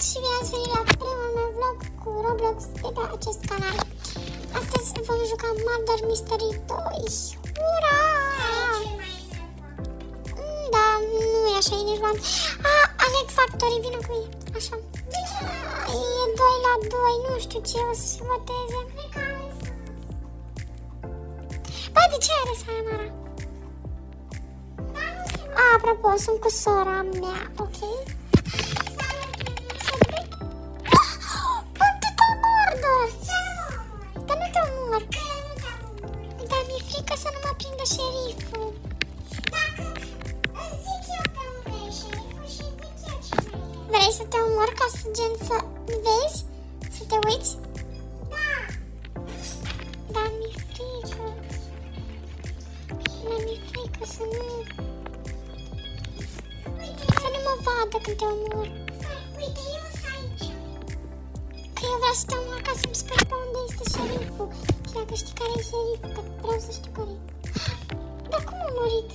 și bine ați venit la primul meu vlog cu Roblox de pe acest canal. Astăzi vom juca Murder Mystery 2. Ura! Da, nu e așa enervant. Alex Factory, vină cu ei. Așa. E 2 la 2, nu știu ce o să voteze. Băi, de ce are să aia Mara? Apropo, sunt cu sora mea, ok? Dar nu te omor. Dar mi-e frică să nu mă prindă șeriful. Dacă zic eu pe unde e șeriful și zic eu cine e. Vrei să te omor ca să gen să vezi? Să te uiți? Da. Dar mi-e frică. Mi-e frică să nu... Să nu mă vadă când te omor. Uite, eu sunt aici. Că eu vreau să te omor ca să-mi spui pe unde este șeriful. Și dacă știi care e șeriful, că vreau să știu care e. Dar cum a murit?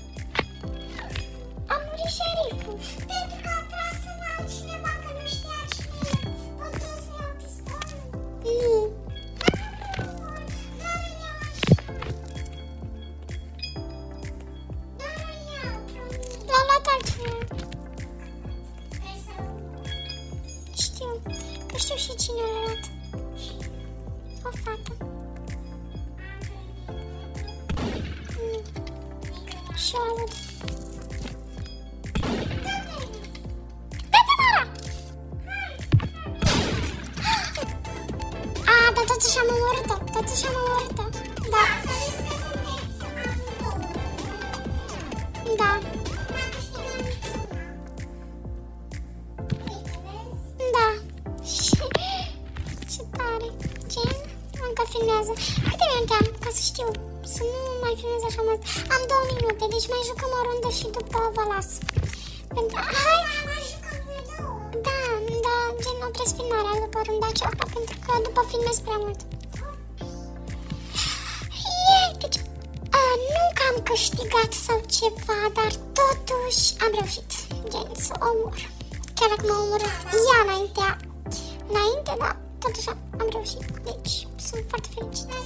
A murit șeriful. Pentru că a tras în altcineva, că nu știa cine e. Poate să iau pistolul? Nu. Doar îl iau așa. Doar îl iau, promis. L-a luat altcineva. Vrei să-l... Știu. Că știu și cine l-a luat. O fată. Și o aud. Dă-te, Mara! Dar totuși am omorât-o. Totuși am omorât-o. Da. Da. Da. Ce tare. Gen? Încă filmează. Câte minute am? Ca să știu. Să nu mai filmez așa mult. Am 2 minute, deci mai jucăm o rundă și după vă las. Hai! Da, gen opresc filmarea după runda aceasta, pentru că după filmez prea mult. Deci, nu că am câștigat sau ceva, dar totuși am reușit, gen, să o omor. Chiar dacă m-a omorât ea înainte, dar totuși am reușit, deci sunt foarte fericită.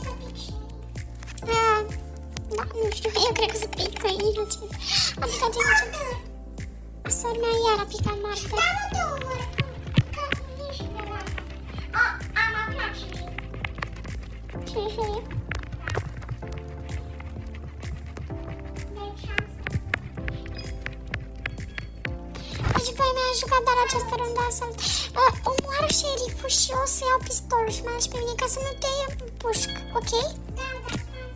Da, nu știu, eu cred că să pic, că e inutil. Am picat inutil. Sora mea iar a picat Marta. Da, nu te omor, că nici pe la... Am aflat și mie. Cine și mie? Deci voi mi-a jucat doar această rundă să-l... Omoară șeriful și eu o să iau pistolul și mai lași pe mine ca să nu te împușc, ok? Da.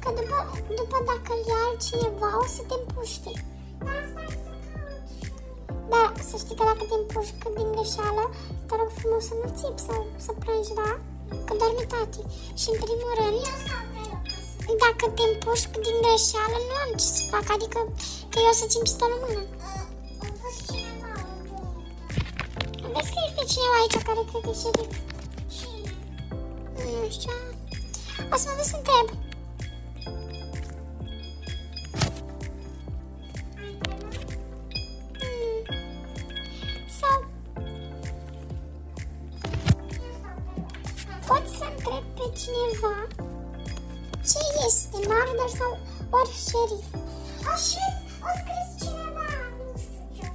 Că după dacă îl ia altcineva o să te împuște. Da, să știi că dacă te împușc din greșeală, te rog frumos să nu țipi sau să plângi, da? Că dorme tati. Și în primul rând, dacă te împușc din greșeală, nu am ce să fac, adică că eu o să țin pistolul în mână. Vezi că e pe cineva aici care cred că e șerif. Nu știu. O să mă duc să întreb. Sau pot să întreb pe cineva ce este, Murder sau ori șerif. O scris cineva, nu știu ce.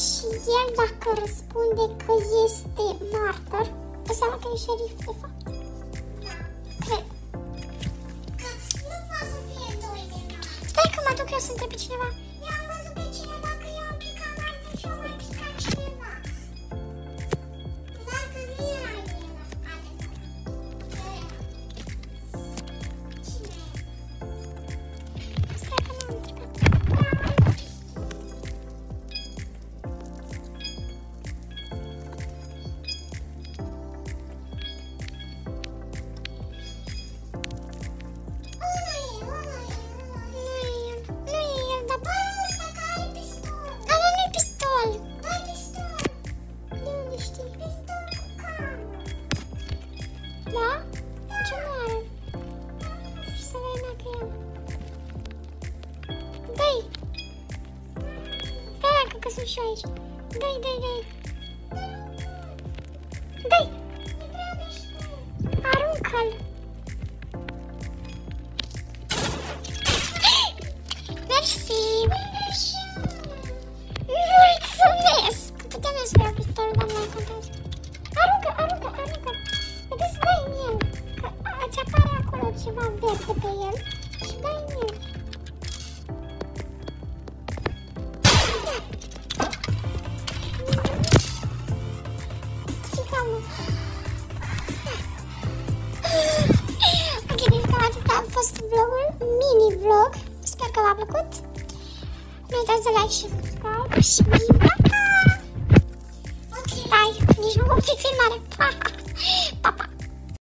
Și el dacă răspunde că este Murder, înseamnă că e șerif de fapt. Da. Cred. Că nu poate să fie doi de noi. Stai că mă duc eu să întreb pe cineva. Eu am văzut pe cineva că eu am picat Murder și eu am picat cineva. Dar că nu era el. Cine e? Stai că m-am întrebat. Da? Ce nu are? Și să vedem dacă e. Dă-i! Da, că sunt și eu aici. Dă-i. Dai! Aruncă-l! Mersi! Mulțumesc! Putem să iau pistolul, doamna contează. Aruncă! Vedeți, dai-mi el! Că îți apare acolo ceva verde pe el și dai-mi el. Ok, deci cam atât a fost vlogul, mini-vlog. Sper că v-a plăcut. Nu uitați să like și subscribe și pa! Ok, bye! Nici nu mă pic filmare. Pa!